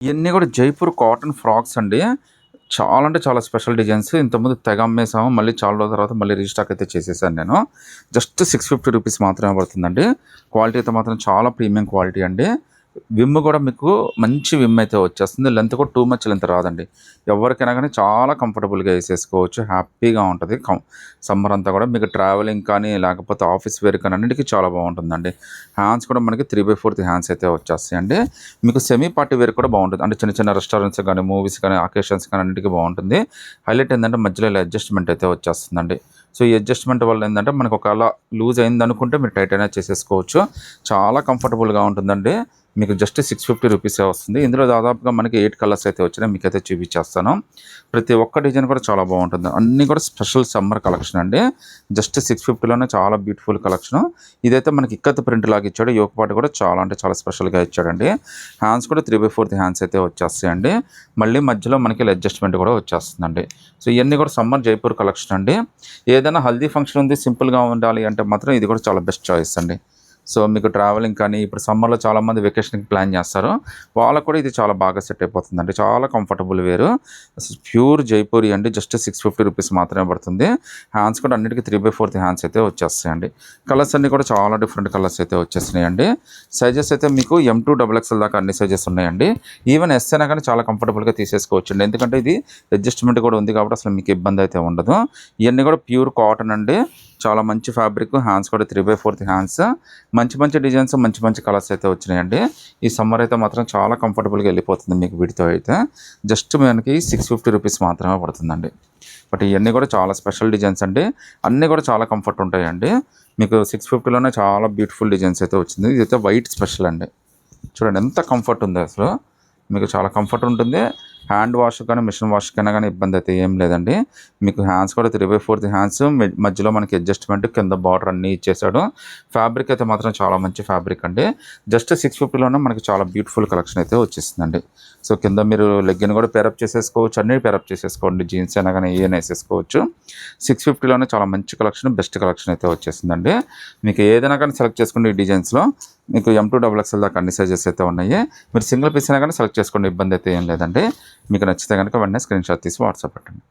ఇయన్నీ గూడా Jaipur cotton frocks అండి. చాలా అంటే చాలా స్పెషల్ డిజైన్స్. ఇంతకుముందు తెగ అమ్మేసాము. మళ్ళీ చాలా రోజుల తర్వాత మళ్ళీ రీస్టాక్ అయితే చేసేసాను నేను. జస్ట్ ₹650 మాత్రమే పడుతుందండి. క్వాలిటీ అయితే మాత్రం చాలా ప్రీమియం క్వాలిటీ అండి. విమ్ గూడా మీకు మంచి విమ్ అయితే వచ్చేస్తుంది. లెంత్ కూడా టూ మచ్ లెంత్ రాదండి. ఎవరికైనా గానీ చాలా కంఫర్టబుల్‌గా ఏసేసుకోవచ్చు. హ్యాపీగా ఉంటది. సమ్మర్ అంతా గూడా మీకు ట్రావెలింగ్ కానీ, లేకపోతే ఆఫీస్ వేర్ కానీ అన్నిటికి చాలా బావుంటుందండి. హ్యాండ్స్ కూడా మనకి 3/4 హ్యాండ్స్ అయితే వచ్చేస్తాయండి. మీకు సెమీ పార్టీ వేర్ కూడా బావుంటది. అంటే చిన్న చిన్న రెస్టారెంట్స్ గానీ, మూవీస్ కానీ, అకేషన్స్ కానీ అన్నిటికి బావుంటుంది. హైలైట్ ఏందంటే మధ్యలో ఇలా అడ్జస్ట్‌మెంట్ అయితే వచ్చేస్తుందండి. సో, ఈ అడ్జస్ట్‌మెంట్ వల్ల ఏందంటే మనకు ఒకవేళ లూజ్ అయిందనుకుంటే మీరు టైట్ అయినా చేసేసుకోవచ్చు. చాలా కంఫర్టబుల్‌గా ఉంటుందండి. మీకు జస్ట్ ₹650 వస్తుంది. ఇందులో దాదాపుగా మనకి 8 కలర్స్ అయితే వచ్చినాయి. మీకైతే చూపించేస్తాను. ప్రతి ఒక్క డిజైన్ కూడా చాలా బాగుంటుంది. అన్నీ కూడా స్పెషల్ సమ్మర్ కలెక్షన్ అండి. జస్ట్ 650లోనే చాలా బ్యూటిఫుల్ కలెక్షన్. ఇదైతే మనకి ఇక్కత్ ప్రింట్ లాగా ఇచ్చాడు. యోక్ పార్ట్ కూడా చాలా అంటే చాలా స్పెషల్‌గా ఇచ్చాడండి. హ్యాండ్స్ కూడా 3/4 హ్యాండ్స్ అయితే వచ్చేస్తాయండి. మళ్ళీ మధ్యలో మనకి అడ్జస్ట్‌మెంట్ కూడా వచ్చేస్తుందండి. సో, ఇవన్నీ కూడా సమ్మర్ జైపూర్ కలెక్షన్ అండి. ఏదైనా హల్దీ ఫంక్షన్ ఉంది, సింపుల్‌గా ఉండాలి అంటే మాత్రం ఇది కూడా చాలా బెస్ట్ చాయిస్ అండి. సో, మీకు ట్రావెలింగ్ కానీ ఇప్పుడు సమ్మర్‌లో చాలామంది వెకేషన్‌కి ప్లాన్ చేస్తారు. వాళ్ళకి కూడా ఇది చాలా బాగా సెట్ అయిపోతుందండి. చాలా కంఫర్టబుల్ వేరు. ప్యూర్ జైపూరి అండి. జస్ట్ ₹650 మాత్రమే పడుతుంది. హ్యాండ్స్ కూడా అన్నిటికి 3/4 హ్యాండ్స్ అయితే వచ్చేస్తాయండి. కలర్స్ అన్నీ కూడా చాలా డిఫరెంట్ కలర్స్ అయితే వచ్చేసినాయండి. సైజెస్ అయితే మీకు M2 XXL దాకా అన్ని సైజెస్ ఉన్నాయండి. ఈవెన్ ఎస్ అయినా కానీ చాలా కంఫర్టబుల్‌గా తీసేసుకోవచ్చండి. ఎందుకంటే ఇది అడ్జస్ట్‌మెంట్ కూడా ఉంది కాబట్టి అసలు మీకు ఇబ్బంది అయితే ఉండదు. ఇవన్నీ కూడా ప్యూర్ కాటన్ అండి. చాలా మంచి ఫ్యాబ్రిక్. హ్యాండ్స్ కూడా 3/4 హ్యాండ్స్. మంచి మంచి డిజైన్స్, మంచి మంచి కలర్స్ అయితే వచ్చినాయండి. ఈ సమ్మర్ అయితే మాత్రం చాలా కంఫర్టబుల్‌గా వెళ్ళిపోతుంది మీకు వీటితో అయితే. జస్ట్ మనకి ₹650 మాత్రమే పడుతుందండి. బట్ ఇవన్నీ కూడా చాలా స్పెషల్ డిజైన్స్ అండి. అన్నీ కూడా చాలా కంఫర్ట్ ఉంటాయండి. మీకు 650లోనే చాలా బ్యూటిఫుల్ డిజైన్స్ అయితే వచ్చింది. ఇదైతే వైట్ స్పెషల్ అండి. చూడండి ఎంత కంఫర్ట్ ఉందో అసలు. మీకు చాలా కంఫర్ట్ ఉంటుంది. హ్యాండ్ వాష్ కానీ, మిషన్ వాష్ కైనా కానీ ఇబ్బంది అయితే ఏం లేదండి. మీకు హ్యాండ్స్ కూడా 3/4 హ్యాండ్స్. మధ్యలో మనకి అడ్జస్ట్‌మెంట్, కింద బార్డర్ అన్నీ ఇచ్చేసాడు. ఫ్యాబ్రిక్ అయితే మాత్రం చాలా మంచి ఫ్యాబ్రిక్ అండి. జస్ట్ 650లోనే మనకి చాలా బ్యూటిఫుల్ కలెక్షన్ అయితే వచ్చేసిందండి. సో, కింద మీరు లెగ్గిన్ కూడా పేరప్ చేసేసుకోవచ్చు. అన్నీ పేరప్ చేసేసుకోండి. జీన్స్ అయినా కానీ ఏమైనా వేసేసుకోవచ్చు. 650లోనే చాలా మంచి కలెక్షన్, బెస్ట్ కలెక్షన్ అయితే వచ్చేసిందండి. మీకు ఏదైనా కానీ సెలెక్ట్ చేసుకోండి ఈ డిజైన్స్‌లో. మీకు M2 XXL దాకా అన్ని సైజెస్ అయితే ఉన్నాయి. మీరు సింగిల్ పీస్ అయినా కానీ సెలెక్ట్ చేసుకోండి. ఇబ్బంది అయితే ఏం లేదండి. మీకు నచ్చితే కనుక వెంటనే స్క్రీన్‌షాట్ తీసి వాట్సాప్ పెట్టండి.